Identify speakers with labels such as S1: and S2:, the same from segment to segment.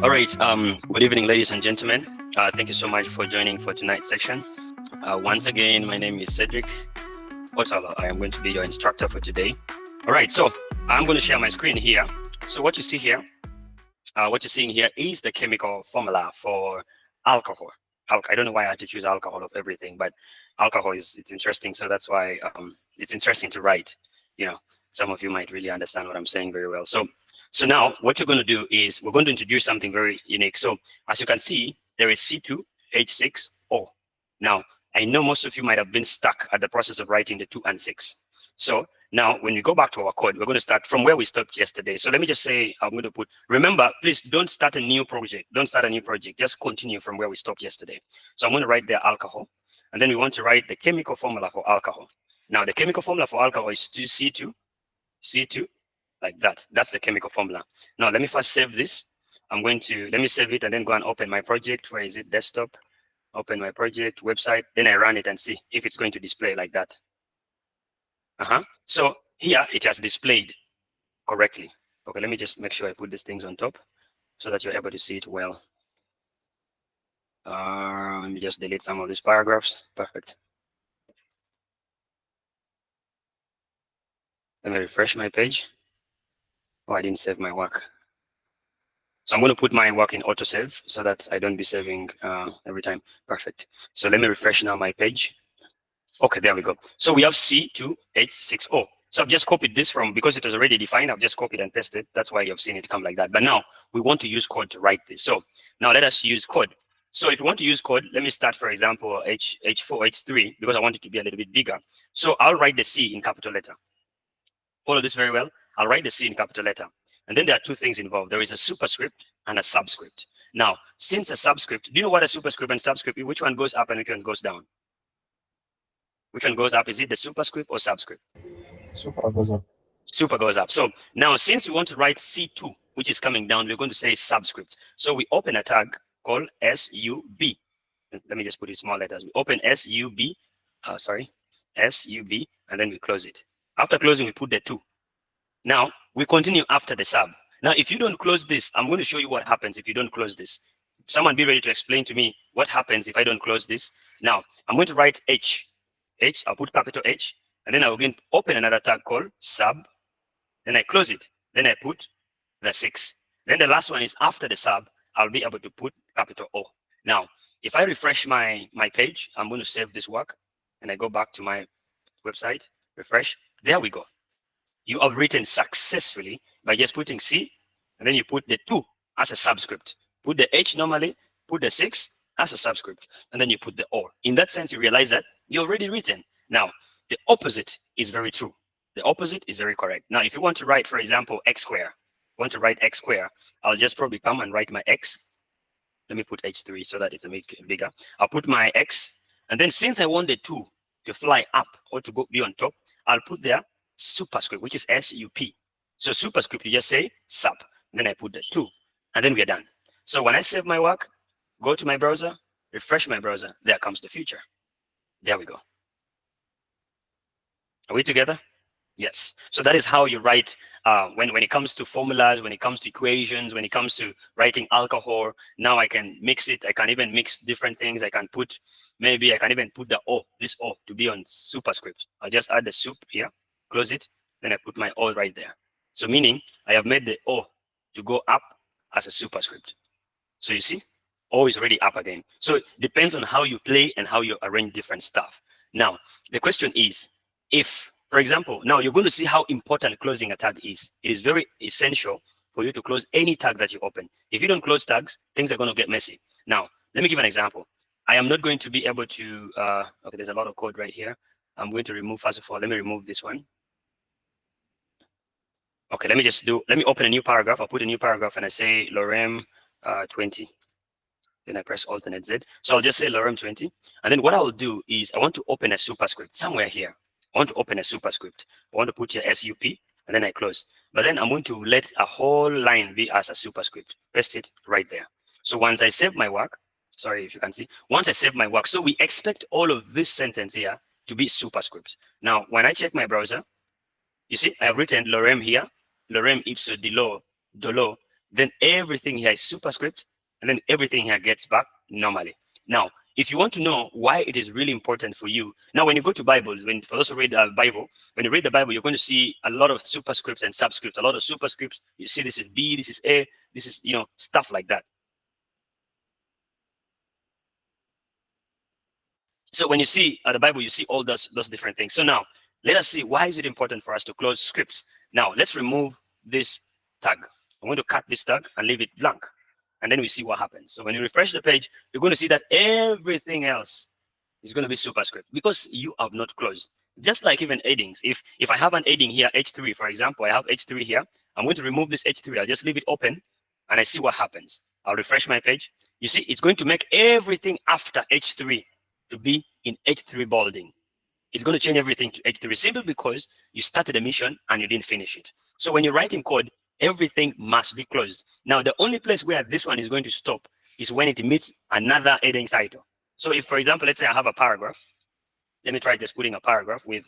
S1: All right. Good evening, ladies and gentlemen. Thank you so much for joining for tonight's section. Once again, my name is Cedric Otala. I am going to be your instructor for today. All right. So I'm going to share my screen here. So what you see here, what you're seeing here is the chemical formula for alcohol. I don't know why I had to choose alcohol of everything, but alcohol it's interesting. So that's why it's interesting to write. You know, some of you might really understand what I'm saying very well. So now what you're going to do is we're going to introduce something very unique. So as you can see, there is C2H6O. Now, I know most of you might have been stuck at the process of writing the 2 and 6. So now when we go back to our code, we're going to start from where we stopped yesterday. So let me just say, I'm going to put, remember, please don't start a new project. Don't start a new project. Just continue from where we stopped yesterday. So I'm going to write there alcohol. And then we want to write the chemical formula for alcohol. Now, the chemical formula for alcohol is C2, like that. That's the chemical formula. Now, let me first save this. Let me save it and then go and open my project. Where is it? Desktop. Open my project, website. Then I run it and see if it's going to display like that. So here it has displayed correctly. Okay, let me just make sure I put these things on top so that you're able to see it well. Let me just delete some of these paragraphs. Perfect. Let me refresh my page. Oh, I didn't save my work. So I'm going to put my work in autosave so that I don't be saving every time. Perfect. So let me refresh now my page. Okay, there we go. So we have C2H6O. So I've just copied this from, because it was already defined, I've just copied and pasted. That's why you've seen it come like that. But now we want to use code to write this. So now let us use code. So if you want to use code, let me start, for example, H4, H3, because I want it to be a little bit bigger. So I'll write the C in capital letter. Follow this very well. I'll write the C in capital letter. And then there are two things involved. There is a superscript and a subscript. Now, since a subscript, do you know what a superscript and subscript is? Which one goes up and which one goes down? Which one goes up? Is it the superscript or subscript?
S2: Super goes up.
S1: Super goes up. So now, since we want to write C2, which is coming down, we're going to say subscript. So we open a tag called SUB. Let me just put it small letters. We open SUB, SUB, and then we close it. After closing, we put the 2. Now, we continue after the sub. Now, if you don't close this, I'm going to show you what happens if you don't close this. Someone be ready to explain to me what happens if I don't close this. Now, I'm going to write H. I'll put capital H, and then I'll again open another tag called sub. Then I close it. Then I put the 6. Then the last one is after the sub, I'll be able to put capital O. Now, if I refresh my page, I'm going to save this work, and I go back to my website, refresh. There we go. You have written successfully by just putting C, and then you put the 2 as a subscript. Put the H normally, put the 6 as a subscript, and then you put the O. In that sense, you realize that you're already written. Now, the opposite is very true. The opposite is very correct. Now, if you want to write, for example, X square, I'll just probably come and write my X. Let me put H3 so that it's a bit bigger. I'll put my X, and then since I want the 2 to fly up or to be on top, I'll put there superscript, which is SUP. So superscript, you just say sub, then I put the 2, and then we're done. So when I save my work, go to my browser, refresh my browser, there comes the future. There we go. Are we together? Yes. So that is how you write when it comes to formulas, when it comes to equations, when it comes to writing alcohol. Now I can mix it. I can even mix different things. I can even put the O, this O, to be on superscript. I'll just add the sup here, close it, then I put my O right there. So meaning I have made the O to go up as a superscript. So you see, O is already up again. So it depends on how you play and how you arrange different stuff. Now, the question is, if, for example, now you're going to see how important closing a tag is. It is very essential for you to close any tag that you open. If you don't close tags, things are going to get messy. Now, let me give an example. I am not going to be able to, okay, there's a lot of code right here. I'm going to remove, first of all, let me remove this one. Okay, let me open a new paragraph. I'll put a new paragraph and I say lorem 20. Then I press alternate Z. So I'll just say lorem 20. And then what I'll do is I want to open a superscript somewhere here. I want to open a superscript. I want to put here SUP, and then I close. But then I'm going to let a whole line be as a superscript. Paste it right there. So once I save my work, sorry if you can see, once I save my work, so we expect all of this sentence here to be superscript. Now, when I check my browser, you see, I have written lorem here, lorem ipso dolo then everything here is superscript, and then everything here gets back normally. Now, if you want to know why it is really important for you, now when you go to Bibles, for those who read the Bible, when you read the Bible, you're going to see a lot of superscripts and subscripts, a lot of superscripts. You see this is B, this is A, this is, stuff like that. So when you see the Bible, you see all those different things. So now, let us see why is it important for us to close scripts. Now, let's remove this tag. I'm going to cut this tag and leave it blank. And then we see what happens. So when you refresh the page, you're going to see that everything else is going to be superscript because you have not closed. Just like even headings. If I have an heading here, H3, for example, I have H3 here. I'm going to remove this H3. I'll just leave it open and I see what happens. I'll refresh my page. You see, it's going to make everything after H3 to be in H3 bolding. It's going to change everything to H3 simply because you started a mission and you didn't finish it. So when you're writing code, everything must be closed. Now, the only place where this one is going to stop is when it meets another heading title. So if, for example, let's say I have a paragraph. Let me try just putting a paragraph with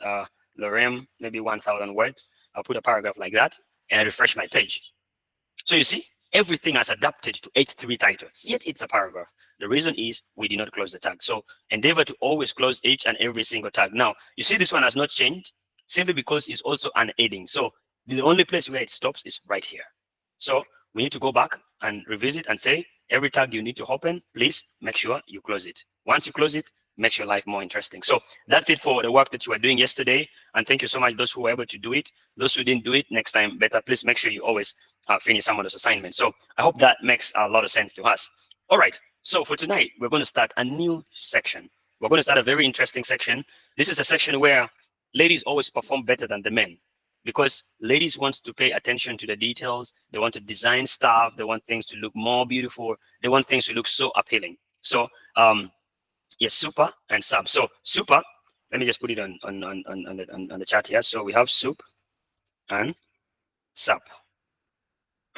S1: lorem, maybe 1,000 words. I'll put a paragraph like that and I refresh my page. So you see, everything has adapted to H3 titles, yet it's a paragraph. The reason is we did not close the tag. So endeavor to always close each and every single tag. Now, you see this one has not changed simply because it's also an heading. So the only place where it stops is right here. So we need to go back and revisit and say, every tag you need to open, please make sure you close it. Once you close it, makes your life more interesting. So that's it for the work that you were doing yesterday. And thank you so much, those who were able to do it. Those who didn't do it, next time better, please make sure you always finish some of those assignments. So I hope that makes a lot of sense to us. All right. So for tonight, we're going to start a new section. We're going to start a very interesting section. This is a section where ladies always perform better than the men because ladies want to pay attention to the details. They want to design stuff. They want things to look more beautiful. They want things to look so appealing. So, yes, super and sub. So super, let me just put it on the chat here. So we have soup and sub.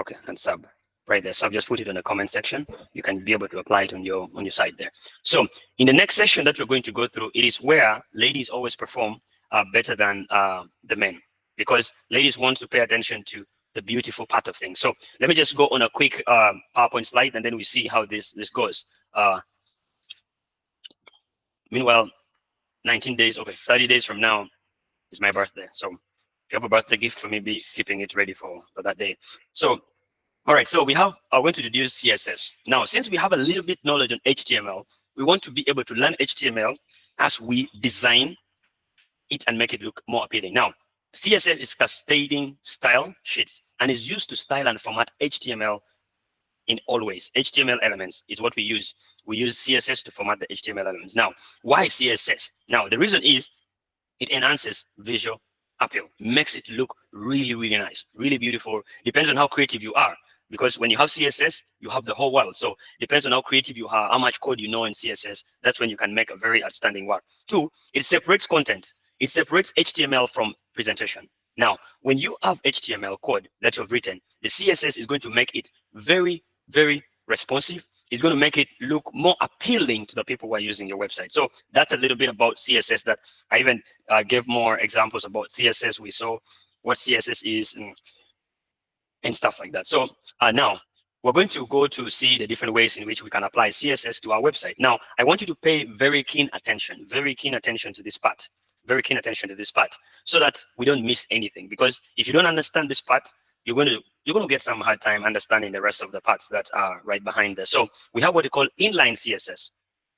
S1: Okay, and sub right there. So I've just put it in the comment section. You can be able to apply it on your side there. So in the next session that we're going to go through, it is where ladies always perform better than the men because ladies want to pay attention to the beautiful part of things. So let me just go on a quick PowerPoint slide and then we see how this goes. Meanwhile, 19 days, okay, 30 days from now is my birthday. So if you have a birthday gift for me, be keeping it ready for that day. So, all right, so we have, we're going to introduce CSS. Now, since we have a little bit knowledge on HTML, we want to be able to learn HTML as we design it and make it look more appealing. Now, CSS is cascading style sheets and is used to style and format HTML in all ways. HTML elements is what we use. We use CSS to format the HTML elements. Now, why CSS? Now, the reason is it enhances visual appeal, makes it look really, really nice, really beautiful. Depends on how creative you are. Because when you have CSS, you have the whole world. So depends on how creative you are, how much code you know in CSS. That's when you can make a very outstanding work. Two, it separates content. It separates HTML from presentation. Now, when you have HTML code that you've written, the CSS is going to make it very, very responsive. It's going to make it look more appealing to the people who are using your website. So that's a little bit about CSS that I even gave more examples about CSS. We saw what CSS is and stuff like that. So now we're going to go to see the different ways in which we can apply CSS to our website. Now, I want you to pay very keen attention to this part, so that we don't miss anything. Because if you don't understand this part, you're going to get some hard time understanding the rest of the parts that are right behind there. So we have what we call inline CSS.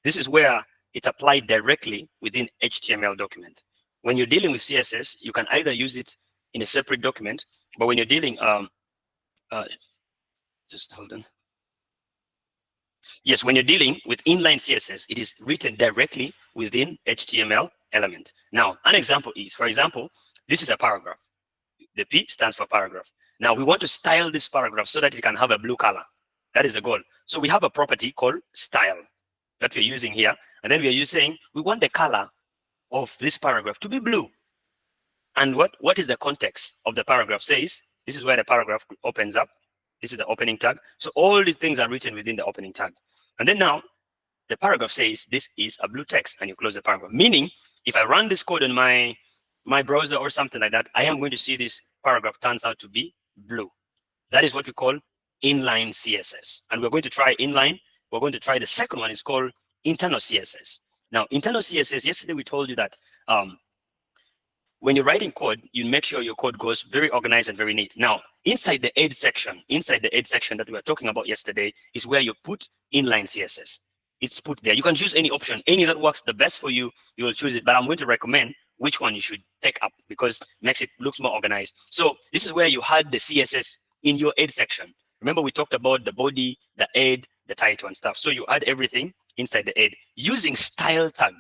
S1: This is where it's applied directly within HTML document. When you're dealing with CSS, you can either use it in a separate document, but when you're dealing, just hold on. Yes, when you're dealing with inline CSS, it is written directly within HTML element. Now, an example is, for example, this is a paragraph. The P stands for paragraph. Now, we want to style this paragraph so that it can have a blue color. That is the goal. So we have a property called style that we're using here. And then we're saying we want the color of this paragraph to be blue. And what is the context of the paragraph says? This is where the paragraph opens up. This is the opening tag. So all the things are written within the opening tag. And then now the paragraph says this is a blue text and you close the paragraph. Meaning if I run this code on my browser or something like that, I am going to see this paragraph turns out to be blue. That is what we call inline CSS. And we're going to try inline. We're going to try the second one. It's called internal CSS. Now, internal CSS, yesterday we told you that when you're writing code, you make sure your code goes very organized and very neat. Now, inside the aid section that we were talking about yesterday is where you put inline CSS. It's put there. You can choose any option, any that works the best for you, you will choose it. But I'm going to recommend which one you should take up because it makes it looks more organized. So this is where you had the CSS in your aid section. Remember, we talked about the body, the aid, the title and stuff. So you add everything inside the aid using style tag.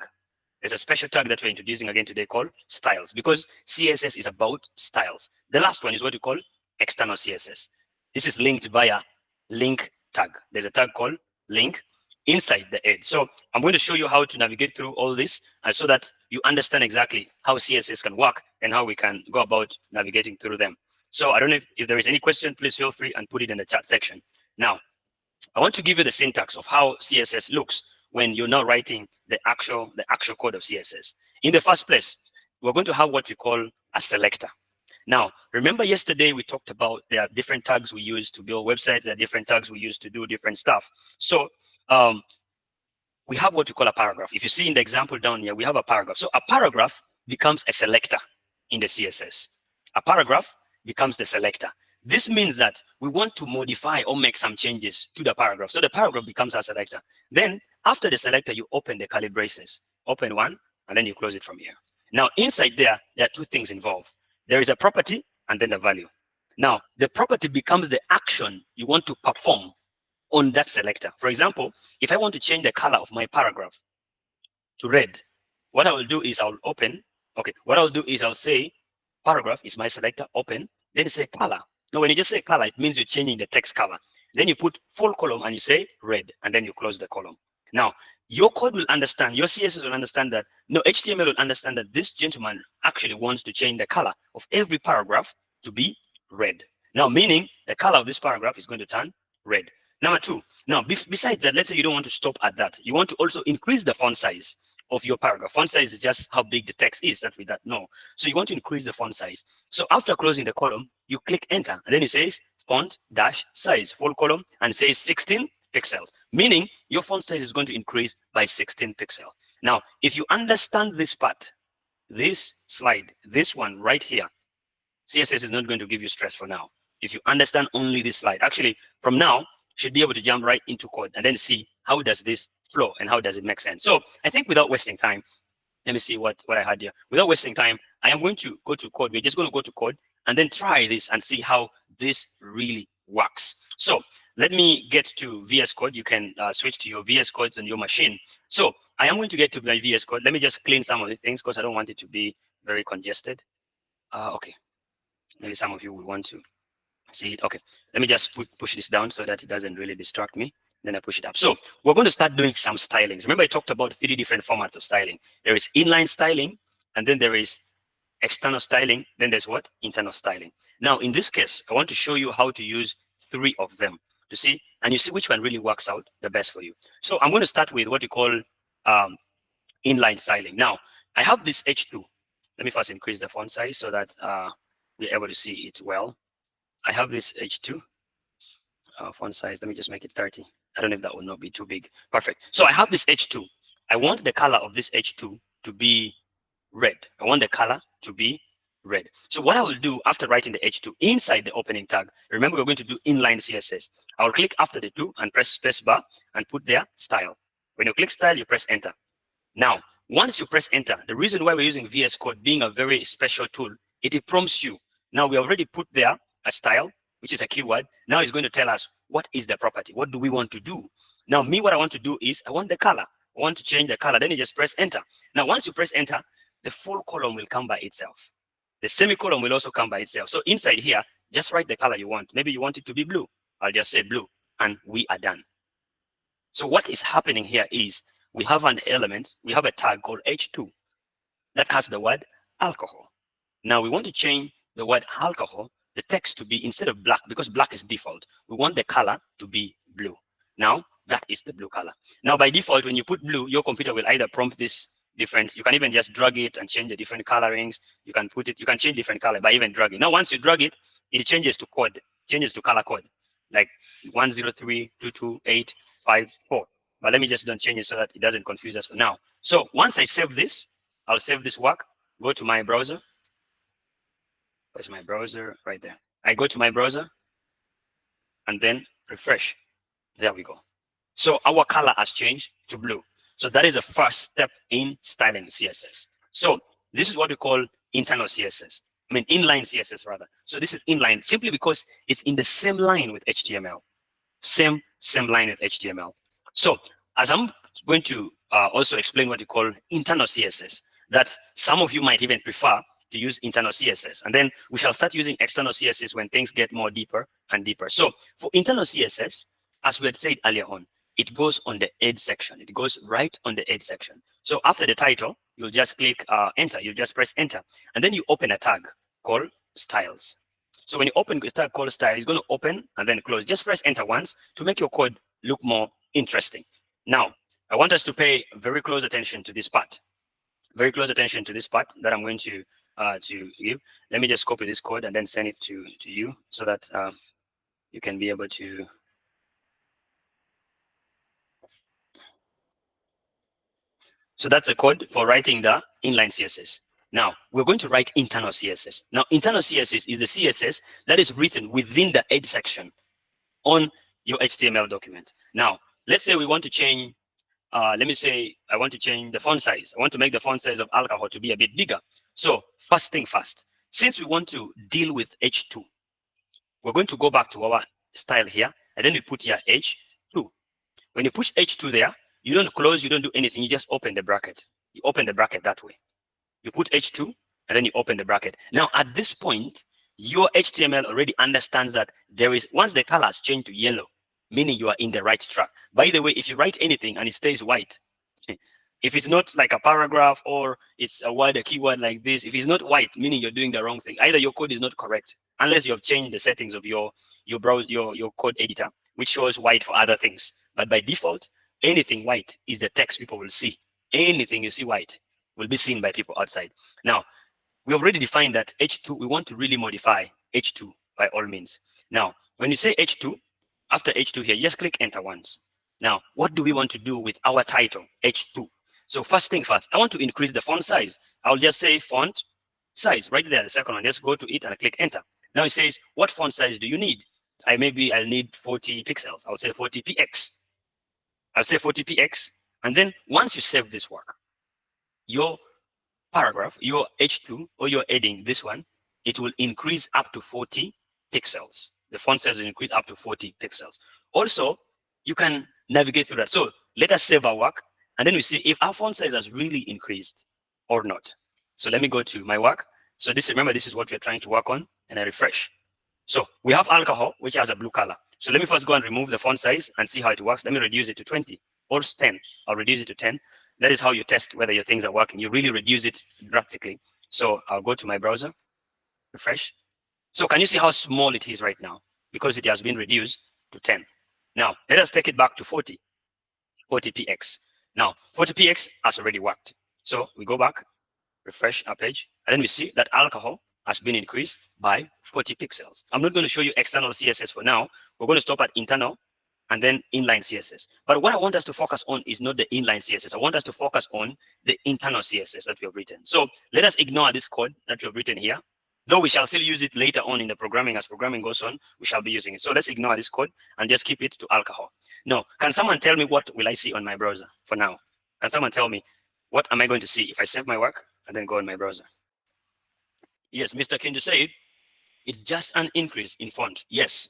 S1: There's a special tag that we're introducing again today called styles because CSS is about styles. The last one is what we call external CSS. This is linked via link tag. There's a tag called link inside the aid. So I'm going to show you how to navigate through all this so that you understand exactly how CSS can work and how we can go about navigating through them. So I don't know if there is any question, please feel free and put it in the chat section. Now, I want to give you the syntax of how CSS looks when you're now writing the actual code of CSS. In the first place, we're going to have what we call a selector. Now, remember yesterday we talked about there are different tags we use to build websites, there are different tags we use to do different stuff. So we have what we call a paragraph. If you see in the example down here, we have a paragraph. So a paragraph becomes a selector in the CSS. A paragraph becomes the selector. This means that we want to modify or make some changes to the paragraph. So the paragraph becomes a selector. Then after the selector, you open the curly braces. Open one, and then you close it from here. Now, inside there are two things involved. There is a property and then the value. Now, the property becomes the action you want to perform on that selector. For example, if I want to change the color of my paragraph to red, what I will do is I'll open. Okay, what I'll do is I'll say paragraph is my selector, open, then say color. Now, when you just say color, it means you're changing the text color. Then you put full column and you say red, and then you close the column. Now, your code will understand, your CSS will understand that, no, HTML will understand that this gentleman actually wants to change the color of every paragraph to be red. Now, meaning the color of this paragraph is going to turn red. Number two, now, besides that, let's say you don't want to stop at that. You want to also increase the font size of your paragraph. Font size is just how big the text is that we don't know. So you want to increase the font size. So after closing the column, you click enter, and then it says font dash size, full column, and it says 16 pixels, meaning your font size is going to increase by 16 pixels. Now, if you understand this part, this slide, this one right here, CSS is not going to give you stress for now. If you understand only this slide, actually, from now, you should be able to jump right into code and then see how does this flow and how does it make sense. So I think without wasting time, let me see what I had here. Without wasting time, I am going to go to code. We're just going to go to code and then try this and see how this really works. So let me get to VS Code. You can switch to your VS Codes on your machine. So I am going to get to my VS Code. Let me just clean some of the things because I don't want it to be very congested. Okay. Maybe some of you will want to see it. Okay. Let me just push this down so that it doesn't really distract me. Then I push it up. So we're going to start doing some stylings. Remember, I talked about 3 different formats of styling. There is inline styling, and then there is external styling, then there's what? Internal styling. Now, in this case, I want to show you how to use 3 of them to see, and you see which one really works out the best for you. So I'm going to start with what you call inline styling. Now, I have this H2. Let me first increase the font size so that we're able to see it well. I have this H2 font size. Let me just make it 30. I don't know if that will not be too big. Perfect. So I have this H2. I want the color of this H2 to be red. I want the color to be red. So what I will do after writing the H2 inside the opening tag, remember we're going to do inline CSS. I'll click after the 2 and press space bar and put there style. When you click style, you press enter. Now, once you press enter, the reason why we're using VS Code being a very special tool, it prompts you. Now we already put there a style, which is a keyword. Now it's going to tell us what is the property. What do we want to do? Now me, what I want to do is I want the color. I want to change the color. Then you just press enter. Now, once you press enter, the full column will come by itself. The semicolon will also come by itself. So inside here, just write the color you want. Maybe you want it to be blue. I'll just say blue, and we are done. So what is happening here is we have an element, we have a tag called H2 that has the word alcohol. Now we want to change the word alcohol, the text to be, instead of black, because black is default, we want the color to be blue. Now that is the blue color. Now by default, when you put blue, your computer will either prompt this different. You can even just drag it and change the different colorings. You can put it, you can change different color by even dragging. Now once you drag it, it changes to code, changes to color code. like 103.228.5.4. But let me just don't change it so that it doesn't confuse us for now. So once I save this, I'll save this work, go to my browser. Where's my browser? Right there. I go to my browser and then refresh. There we go. So our color has changed to blue. So that is the first step in styling CSS. So this is what we call internal CSS. I mean, inline CSS rather. So this is inline simply because it's in the same line with HTML. Same line with HTML. So as I'm going to also explain what we call internal CSS, that some of you might even prefer to use internal CSS. And then we shall start using external CSS when things get more deeper and deeper. So for internal CSS, as we had said earlier on, it goes on the edge section. It goes right on the edge section. So after the title, you'll just click enter. You'll just press enter. And then you open a tag called styles. So when you open a tag called style, it's going to open and then close. Just press enter once to make your code look more interesting. Now, I want us to pay very close attention to this part. Very close attention to this part that I'm going to give. Let me just copy this code and then send it to you so that you can be able to. So that's the code for writing the inline CSS. Now, we're going to write internal CSS. Now, internal CSS is the CSS that is written within the edge section on your HTML document. Now, let's say we want to change, let me say I want to change the font size. I want to make the font size of alcohol to be a bit bigger. So first thing first, since we want to deal with H2, we're going to go back to our style here, and then we put here H2. When you push H2 there, you don't close, you don't do anything, you just open the bracket. You open the bracket that way. You put H2, and then you open the bracket. Now, at this point, your HTML already understands that there is, once the color has changed to yellow, meaning you are in the right track. By the way, if you write anything and it stays white, if it's not like a paragraph or it's a word, a keyword like this, if it's not white, meaning you're doing the wrong thing, either your code is not correct, unless you have changed the settings of your code editor, which shows white for other things. But by default, anything white is the text people will see. Anything you see white will be seen by people outside. Now, we already defined that H2, we want to really modify H2 by all means. Now, when you say H2, after H2 here, just click enter once. Now, what do we want to do with our title, H2? So first thing first, I want to increase the font size. I'll just say font size right there, the second one. Just go to it and click enter. Now it says, what font size do you need? I'll need 40 pixels. I'll say 40 px. I'll say 40 px. And then once you save this work, your paragraph, your H2, or your heading, this one, it will increase up to 40 pixels. The font size will increase up to 40 pixels. Also, you can navigate through that. So let us save our work, and then we see if our font size has really increased or not. So let me go to my work. So this, remember, this is what we're trying to work on, and I refresh. So we have alcohol, which has a blue color. So let me first go and remove the font size and see how it works. Let me reduce it to 20 or 10. I'll reduce it to 10. That is how you test whether your things are working. You really reduce it drastically. So I'll go to my browser, refresh. So can you see how small it is right now? Because it has been reduced to 10. Now, let us take it back to 40 px. Now, 40 px has already worked. So we go back, refresh our page, and then we see that alcohol has been increased by 40 pixels. I'm not going to show you external CSS for now. We're going to stop at internal and then inline CSS. But what I want us to focus on is not the inline CSS. I want us to focus on the internal CSS that we have written. So let us ignore this code that we have written here. Though we shall still use it later on in the programming. As programming goes on, we shall be using it. So let's ignore this code and just keep it to alcohol. Now, can someone tell me what will I see on my browser for now? Can someone tell me what am I going to see if I save my work and then go on my browser? Yes, Mr. Kindu said it's just an increase in font. Yes.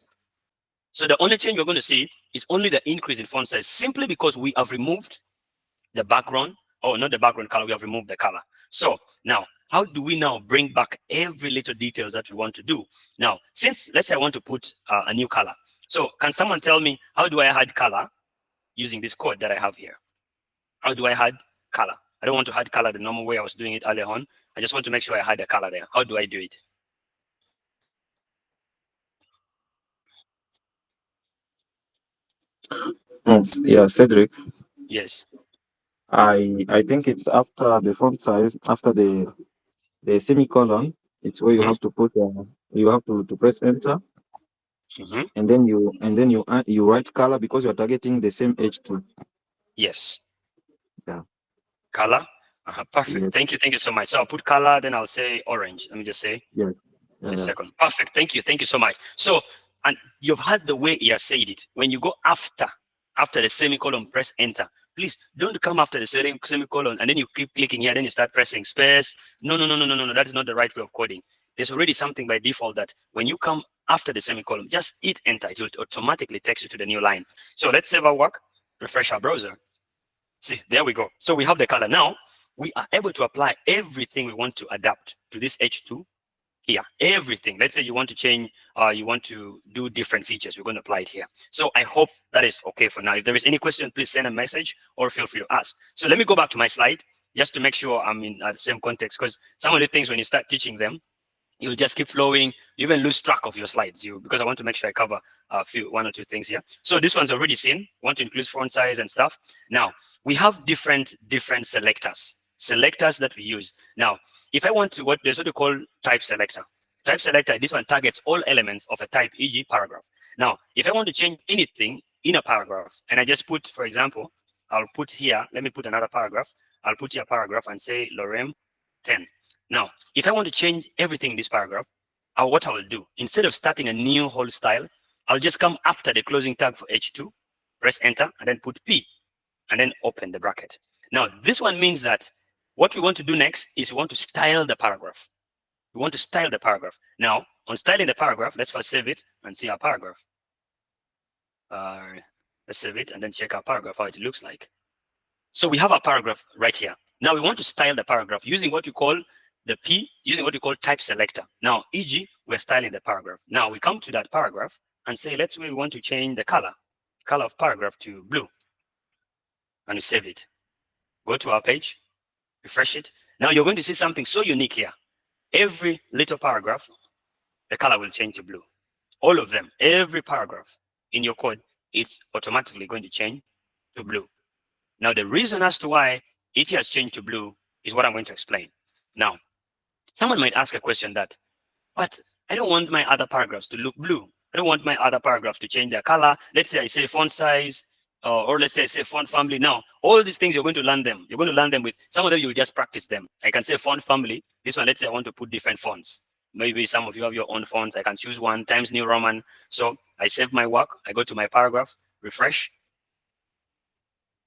S1: So the only change we're going to see is only the increase in font size, simply because we have removed the background, or not the background color, we have removed the color. So now, how do we now bring back every little details that we want to do? Now, since, let's say I want to put a new color. So can someone tell me, how do I add color using this code that I have here? How do I add color? I don't want to add color the normal way I was doing it earlier on. I just want to make sure I had the color there. How do I do it?
S2: Yeah, Cedric.
S1: Yes.
S2: I think it's after the font size, after the semicolon. It's where you have to put you have to press enter.
S1: Mhm.
S2: and then you write color because you're targeting the same H2.
S1: Yes.
S2: Yeah.
S1: Color. Perfect.
S2: Yes.
S1: Thank you so much. So I'll put color, then I'll say orange. Let me just say
S2: Yes.
S1: a
S2: Yeah.
S1: second. Perfect. Thank you so much. So, and you've heard the way he has said it. When you go after the semicolon, press enter. Please don't come after the semicolon and then you keep clicking here, then you start pressing space. No, no, no, no, no, no, no. That is not the right way of coding. There's already something by default that when you come after the semicolon, just hit enter. It will automatically takes you to the new line. So let's save our work, refresh our browser. See, there we go. So we have the color. Now we are able to apply everything we want to adapt to this H2 here. Everything. Let's say you want to change, you want to do different features. We're going to apply it here. So I hope that is okay for now. If there is any question, please send a message or feel free to ask. So let me go back to my slide just to make sure I'm in the same context, because some of the things when you start teaching them, you'll just keep flowing. You even lose track of your slides. Because I want to make sure I cover one or two things here. So this one's already seen. Want to include font size and stuff. Now we have different selectors that we use. Now, if I want to, there's what we call type selector. Type selector, this one targets all elements of a type, e.g. paragraph. Now, if I want to change anything in a paragraph, and I just put, for example, I'll put here, let me put another paragraph. I'll put here a paragraph and say Lorem 10. Now, if I want to change everything in this paragraph, what I will do, instead of starting a new whole style, I'll just come after the closing tag for H2, press enter, and then put P, and then open the bracket. Now, this one means that what we want to do next is we want to style the paragraph. We want to style the paragraph. Now, on styling the paragraph, let's first save it and see our paragraph. Let's save it and then check our paragraph, how it looks like. So we have our paragraph right here. Now we want to style the paragraph using what we call the P, using what we call type selector. Now, e.g., we're styling the paragraph. Now we come to that paragraph and say, let's say we want to change the color of paragraph to blue. And we save it. Go to our page, refresh it. Now you're going to see something so unique here. Every little paragraph, the color will change to blue. All of them, every paragraph in your code, it's automatically going to change to blue. Now, the reason as to why it has changed to blue is what I'm going to explain. Now, someone might ask a question that, but I don't want my other paragraphs to look blue. I don't want my other paragraphs to change their color. Let's say I say font size, or let's say I say font family. Now, all these things you're going to learn them. You're going to learn them with, some of them you'll just practice them. I can say font family. This one, let's say I want to put different fonts. Maybe some of you have your own fonts. I can choose one, Times New Roman. So I save my work. I go to my paragraph, refresh.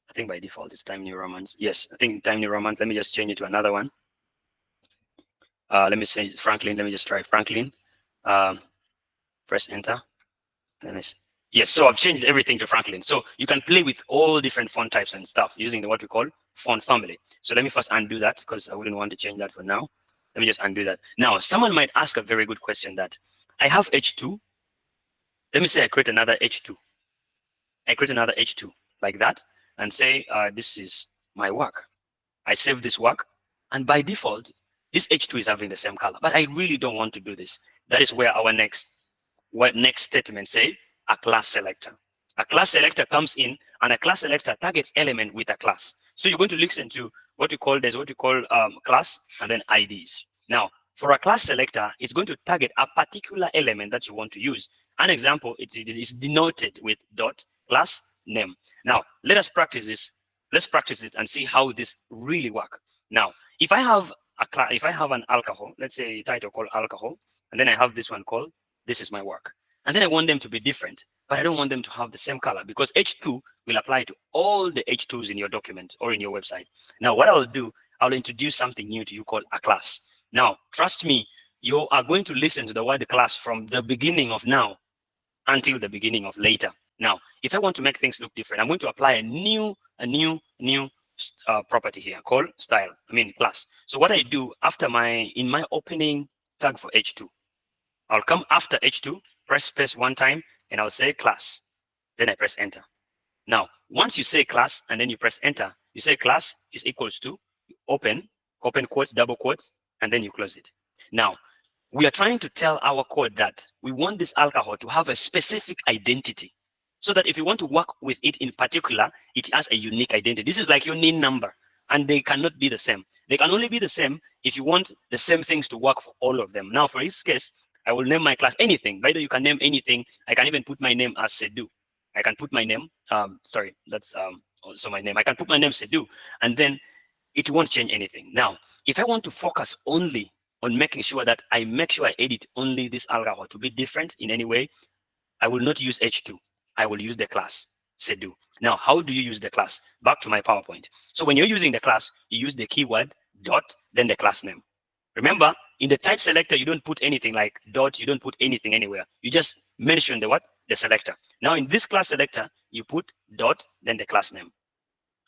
S1: I think by default it's Time New Romans. Yes, I think Time New Romans. Let me just change it to another one. Let me say Franklin. Let me just try Franklin. Press enter. And yes, so I've changed everything to Franklin. So you can play with all different font types and stuff using what we call font family. So let me first undo that because I wouldn't want to change that for now. Let me just undo that. Now, someone might ask a very good question that I have H2. Let me say I create another H2. I create another H2 like that and say, this is my work. I save this work. And by default, this H2 is having the same color. But I really don't want to do this. That is where our next statement say, a class selector. A class selector comes in, and a class selector targets element with a class. So you're going to listen to what you call, class and then IDs. Now, for a class selector, it's going to target a particular element that you want to use. An example, it is denoted with dot class name. Now, let us practice this. Let's practice it and see how this really works. Now, if I have an alcohol, let's say a title called alcohol, and then I have this one called this is my work. And then I want them to be different, but I don't want them to have the same color because H2 will apply to all the H2s in your document or in your website. Now, what I'll do, I'll introduce something new to you called a class. Now, trust me, you are going to listen to the word class from the beginning of now until the beginning of later. Now, if I want to make things look different, I'm going to apply a new property here called class. So what I do in my opening tag for H2, I'll come after H2, press space one time, and I'll say class. Then I press enter. Now, once you say class and then you press enter, you say class is equals to open quotes, double quotes, and then you close it. Now, we are trying to tell our code that we want this alcohol to have a specific identity so that if you want to work with it in particular, it has a unique identity. This is like your NIN number, and they cannot be the same. They can only be the same if you want the same things to work for all of them. Now, for this case, I will name my class anything. By the way, you can name anything. I can even put my name as Sedu. I can put my name, sorry, that's also my name. I can put my name Sedu, and then it won't change anything. Now, if I want to focus only on making sure that I make sure I edit only this alcohol to be different in any way, I will not use H2. I will use the class Sedu. Now, how do you use the class? Back to my PowerPoint. So when you're using the class, you use the keyword dot, then the class name. Remember, in the type selector, you don't put anything like dot, you don't put anything anywhere. You just mention the what? The selector. Now in this class selector, you put dot, then the class name.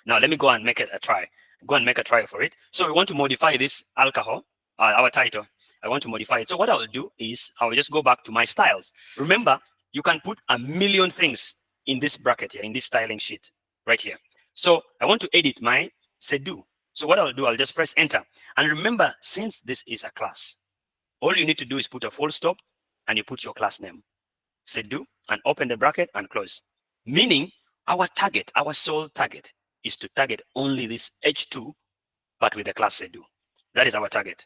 S1: Now let me go and make it a try. Go and make a try for it. So we want to modify this alcohol, our title. I want to modify it. So what I will do is I will just go back to my styles. Remember, you can put a million things in this bracket here, in this styling sheet right here. So I want to edit my Sedu. So what I'll do, I'll just press enter. And remember, since this is a class, all you need to do is put a full stop and you put your class name. Sedu, and open the bracket and close. Meaning our target, our sole target is to target only this H2, but with the class Sedu. That is our target.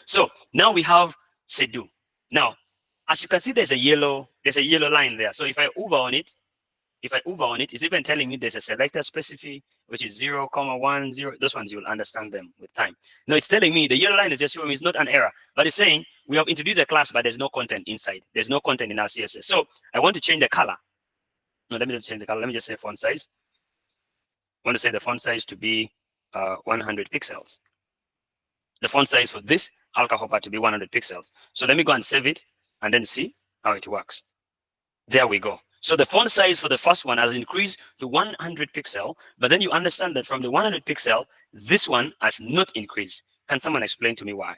S1: So now we have Sedu. Now, as you can see, there's a yellow line there. So if I hover on it, it's even telling me there's a selector specific, which is 0, 1, 0. Those ones, you'll understand them with time. No, it's telling me the yellow line is just showing me it's not an error, but it's saying we have introduced a class, but there's no content inside. There's no content in our CSS. So I want to change the color. No, let me just change the color. Let me just say font size. I want to say the font size to be 100 pixels. The font size for this alcohol part to be 100 pixels. So let me go and save it and then see how it works. There we go. So the font size for the first one has increased to 100 pixel, but then you understand that from the 100 pixel, this one has not increased. Can someone explain to me why?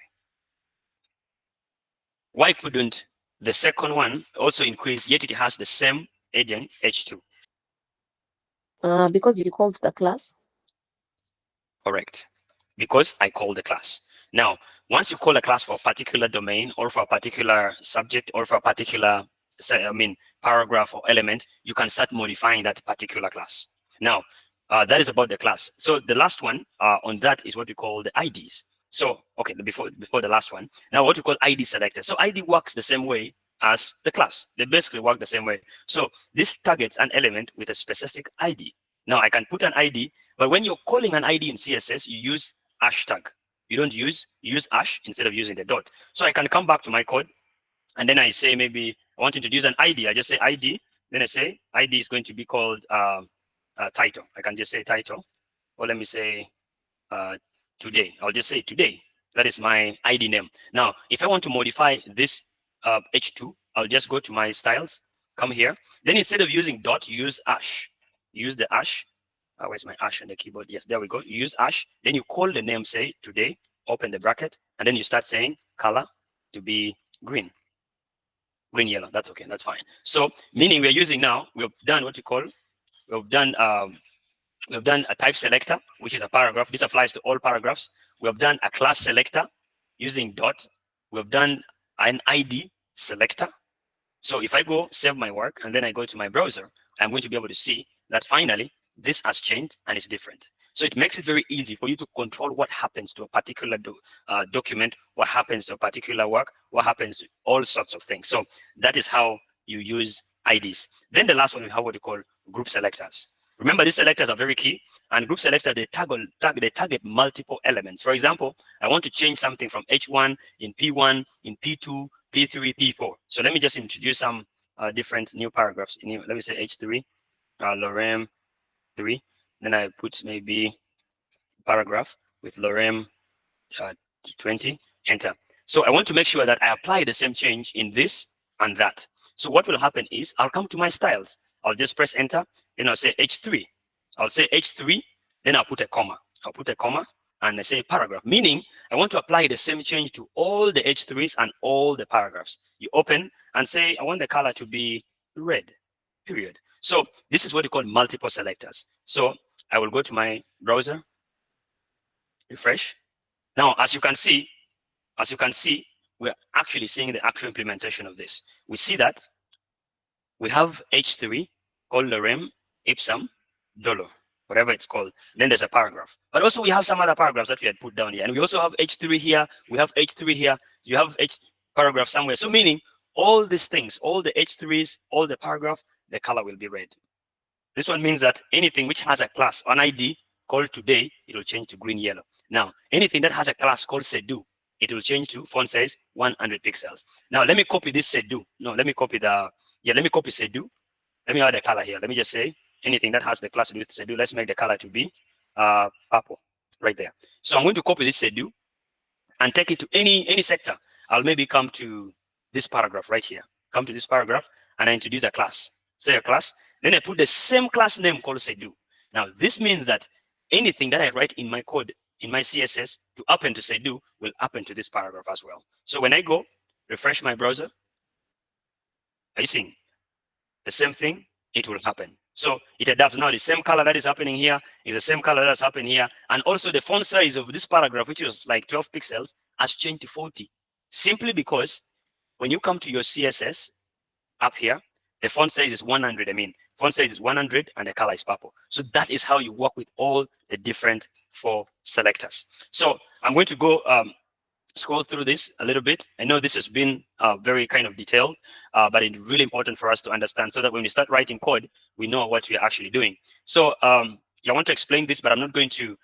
S1: Why couldn't the second one also increase, yet it has the same agent H2?
S3: Because you called the class.
S1: Correct. Because I called the class. Now, once you call a class for a particular domain or for a particular subject or for a particular paragraph or element, you can start modifying that particular class. Now, that is about the class. So the last one on that is what we call the IDs. So, okay, before the last one, now what we call ID selector. So ID works the same way as the class. They basically work the same way. So this targets an element with a specific ID. Now I can put an ID, but when you're calling an ID in CSS, you use hashtag. You use hash instead of using the dot. So I can come back to my code and then I say maybe I want to introduce an ID. I just say ID. Then I say ID is going to be called title. I can just say title. Or let me say today. I'll just say today. That is my ID name. Now, if I want to modify this H2, I'll just go to my styles, come here. Then instead of using dot, use hash. Use the hash. Where's my hash on the keyboard? Yes, there we go. You use hash. Then you call the name, say today, open the bracket, and then you start saying color to be green. Green, yellow. That's okay. That's fine. So meaning we're using now, we've done what you call, we've done a type selector, which is a paragraph. This applies to all paragraphs. We have done a class selector using dot. We've done an ID selector. So if I go save my work and then I go to my browser, I'm going to be able to see that finally this has changed and it's different. So it makes it very easy for you to control what happens to a particular document, what happens to a particular work, what happens to all sorts of things. So that is how you use IDs. Then the last one, we have what we call group selectors. Remember, these selectors are very key, and group selectors, they target multiple elements. For example, I want to change something from H1 in P1, in P2, P3, P4. So let me just introduce some different new paragraphs. Let me say H3, lorem 3. Then I put maybe paragraph with lorem 20, enter. So I want to make sure that I apply the same change in this and that. So what will happen is I'll come to my styles. I'll just press enter. Then I'll say H3. I'll say H3. Then I'll put a comma. I'll put a comma and I say paragraph, meaning I want to apply the same change to all the H3s and all the paragraphs. You open and say, I want the color to be red, period. So this is what we call multiple selectors. So I will go to my browser, refresh. Now, as you can see, we're actually seeing the actual implementation of this. We see that we have H3 called lorem ipsum dolo, whatever it's called. Then there's a paragraph. But also we have some other paragraphs that we had put down here. And we also have H3 here. We have H3 here. You have paragraph somewhere. So meaning all these things, all the H3s, all the paragraph, the color will be red. This one means that anything which has a class, an ID called today, it will change to green yellow. Now, anything that has a class called sedu, it will change to font size 100 pixels. Now, let me copy this sedu. No, let me copy let me copy sedu. Let me add a color here. Let me just say anything that has the class with sedu, let's make the color to be purple right there. So I'm going to copy this sedu and take it to any sector. I'll maybe come to this paragraph right here. Come to this paragraph and I introduce a class. Say a class. Then I put the same class name called sedu. Now this means that anything that I write in my code, in my CSS to append to sedu will append to this paragraph as well. So when I go refresh my browser, are you seeing the same thing? It will happen. So it adapts now. The same color that is happening here is the same color that's happening here. And also the font size of this paragraph, which was like 12 pixels, has changed to 40. Simply because when you come to your CSS up here, the font size is 100. I mean, font size is 100 and the color is purple. So that is how you work with all the different 4 selectors. So I'm going to go scroll through this a little bit. I know this has been very kind of detailed, but it's really important for us to understand so that when we start writing code, we know what we are actually doing. So I want to explain this, but I'm not going to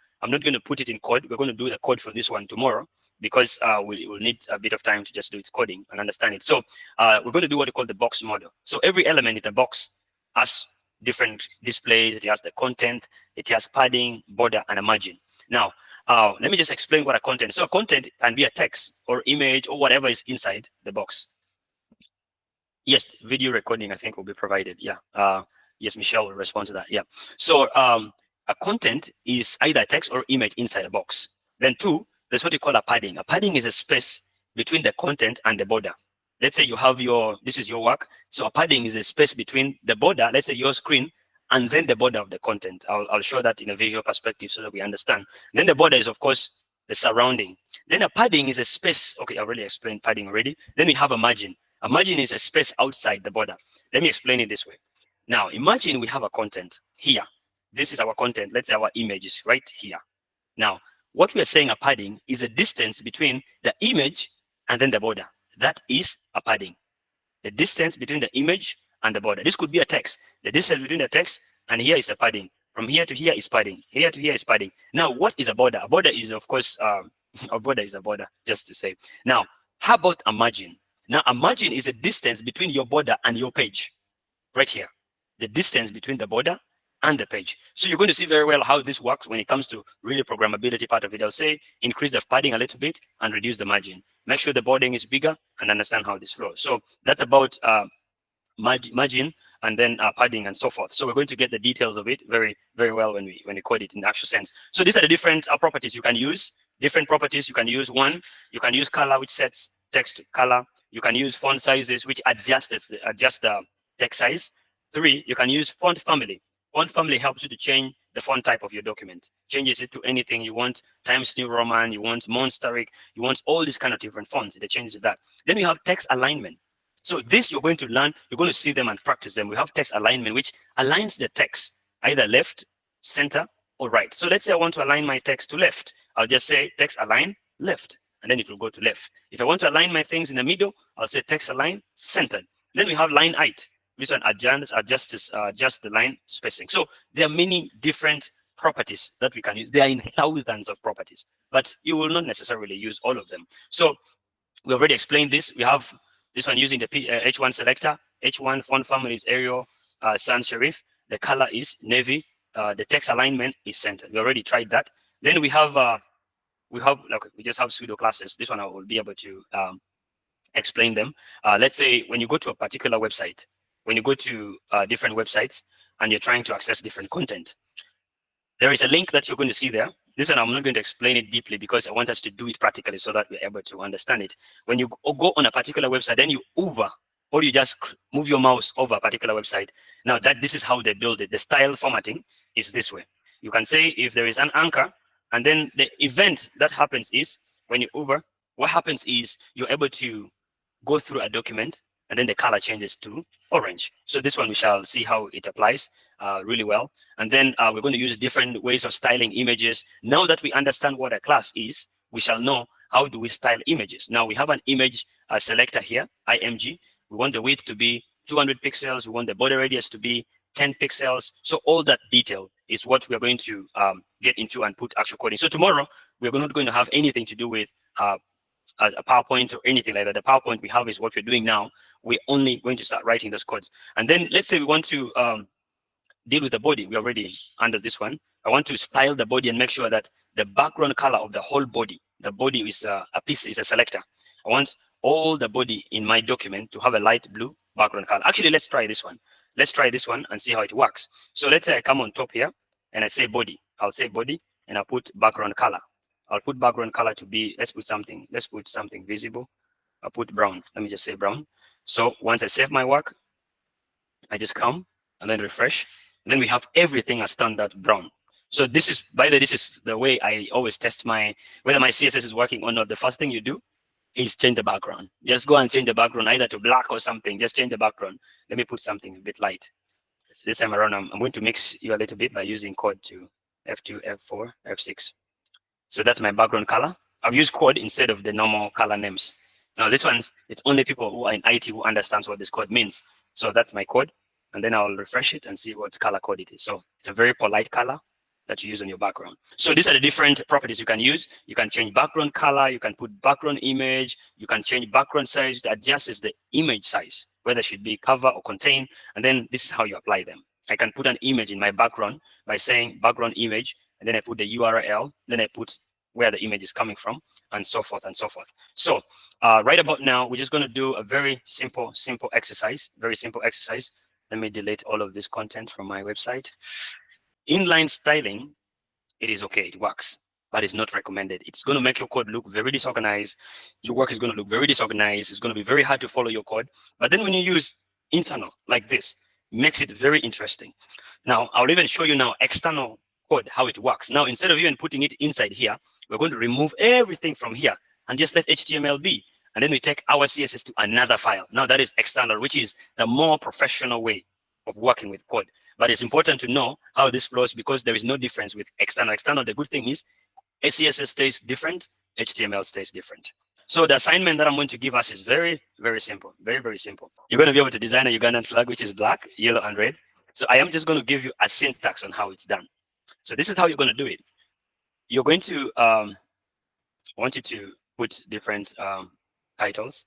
S1: put it in code. We're going to do the code for this one tomorrow because we'll need a bit of time to just do its coding and understand it. So we're going to do what we call the box model. So every element in the box has different displays. It has the content, it has padding, border, and a margin. Now, let me just explain what a content is. So a content can be a text or image or whatever is inside the box. Yes, video recording I think will be provided. Yeah. Yes, Michelle will respond to that. Yeah. So a content is either text or image inside a box. Then 2, there's what you call a padding. A padding is a space between the content and the border. Let's say you have this is your work. So a padding is a space between the border, let's say your screen, and then the border of the content. I'll show that in a visual perspective so that we understand. Then the border is, of course, the surrounding. Then a padding is a space. Okay, I already explained padding already. Then we have a margin. A margin is a space outside the border. Let me explain it this way. Now, imagine we have a content here. This is our content. Let's say our image is right here. Now, what we are saying a padding is a distance between the image and then the border. That is a padding. The distance between the image and the border. This could be a text. The distance between the text and here is a padding. From here to here is padding. Here to here is padding. Now, what is a border? A border is, of course, a border is a border, just to say. Now, how about a margin? Now, a margin is the distance between your border and your page. Right here. The distance between the border and the page. So you're going to see very well how this works when it comes to really programmability part of it. I'll say increase the padding a little bit and reduce the margin. Make sure the boarding is bigger and understand how this flows. So that's about margin and then padding and so forth. So we're going to get the details of it very, very well when we code it in the actual sense. So these are the different properties you can use. Different properties you can use. 1, you can use color, which sets text to color. You can use font sizes, which adjust the text size. 3, you can use font family. Font family helps you to change the font type of your document. Changes it to anything you want. Times New Roman, you want Monsteric, you want all these kind of different fonts. It changes that. Then you have text alignment. So this you're going to learn, you're going to see them and practice them. We have text alignment, which aligns the text either left, center, or right. So let's say I want to align my text to left. I'll just say text align left, and then it will go to left. If I want to align my things in the middle, I'll say text align centered. Then we have line height. This one adjust the line spacing. So there are many different properties that we can use. There are in thousands of properties, but you will not necessarily use all of them. So we already explained this. We have this one using the H1 selector. H1 font family is Arial sans serif. The color is navy. The text alignment is centered. We already tried that. Then we just have pseudo classes. This one I will be able to explain them. Let's say when you go to a particular website, when you go to different websites and you're trying to access different content, there is a link that you're going to see there. This one I'm not going to explain it deeply because I want us to do it practically so that we're able to understand it. When you go on a particular website, then you hover or you just move your mouse over a particular website. Now this is how they build it. The style formatting is this way. You can say if there is an anchor, and then the event that happens is when you hover, what happens is you're able to go through a document and then the color changes to orange. So this one we shall see how it applies really well. And then we're going to use different ways of styling images. Now that we understand what a class is, we shall know how do we style images. Now we have an image selector here, IMG. We want the width to be 200 pixels. We want the border radius to be 10 pixels. So all that detail is what we're going to get into and put actual coding. So tomorrow, we're not going to have anything to do with a PowerPoint or anything like that. The PowerPoint we have is what we're doing now. We're only going to start writing those codes. And then let's say we want to deal with the body. We're already under this one. I want to style the body and make sure that the background color of the whole body, the body is a piece, is a selector. I want all the body in my document to have a light blue background color. Actually, let's try this one. Let's try this one and see how it works. So let's say I come on top here and I say body. I'll say body and I'll put background color. I'll put background color to be, let's put something visible. I'll put brown. Let me just say brown. So once I save my work, I just come and then refresh. Then we have everything as standard brown. So this is, by the way, this is the way I always test whether my CSS is working or not. The first thing you do is change the background. Just go and change the background either to black or something. Just change the background. Let me put something a bit light. This time around, I'm going to mix you a little bit by using code to F2, F4, F6. So that's my background color. I've used code instead of the normal color names. Now this one's, it's only people who are in IT who understands what this code means. So that's my code. And then I'll refresh it and see what color code it is. So it's a very polite color that you use on your background. So these are the different properties you can use. You can change background color, you can put background image, you can change background size that adjusts the image size, whether it should be cover or contain. And then this is how you apply them. I can put an image in my background by saying background image, and then I put the URL, then I put where the image is coming from, and so forth and so forth. So right about now, we're just going to do a very simple exercise, very simple exercise. Let me delete all of this content from my website. Inline styling, it is okay, it works, but it's not recommended. It's going to make your code look very disorganized. Your work is going to look very disorganized. It's going to be very hard to follow your code. But then when you use internal like this, it makes it very interesting. Now, I'll even show you now external code, how it works. Now, instead of even putting it inside here, we're going to remove everything from here and just let HTML be. And then we take our CSS to another file. Now that is external, which is the more professional way of working with code. But it's important to know how this flows because there is no difference with external. External, the good thing is CSS stays different, HTML stays different. So the assignment that I'm going to give us is very, very simple. Very, very simple. You're going to be able to design a Ugandan flag, which is black, yellow, and red. So I am just going to give you a syntax on how it's done. So this is how you're going to do it. You're going to, I want you to put different titles.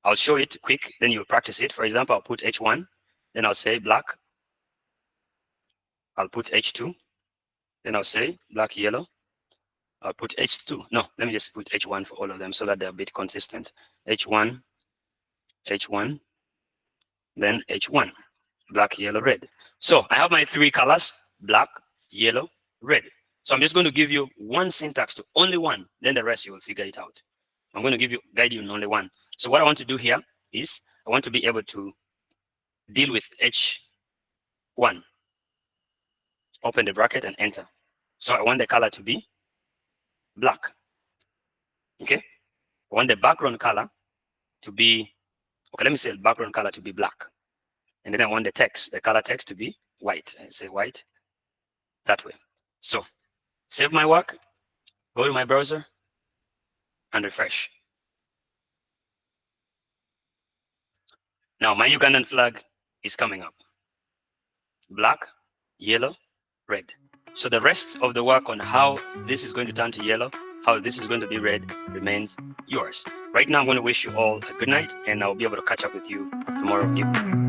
S1: I'll show it quick, then you'll practice it. For example, I'll put H1, then I'll say black. I'll put H2, then I'll say black, yellow. I'll put H2. No, let me just put H1 for all of them so that they're a bit consistent. H1, H1, then H1, black, yellow, red. So I have my three colors, black, yellow, red. So I'm just going to give you one syntax to only one, then the rest you will figure it out. I'm going to guide you on only one. So what I want to do here is I want to be able to deal with H1. Open the bracket and enter. So I want the color to be black. Okay. I want the background color to be, okay, let me say background color to be black. And then I want the text, the color text to be white. I say white that way. So save my work, go to my browser and refresh. Now my Ugandan flag is coming up. Black, yellow, red. So the rest of the work on how this is going to turn to yellow, how this is going to be red remains yours. Right now, I'm going to wish you all a good night and I'll be able to catch up with you tomorrow evening.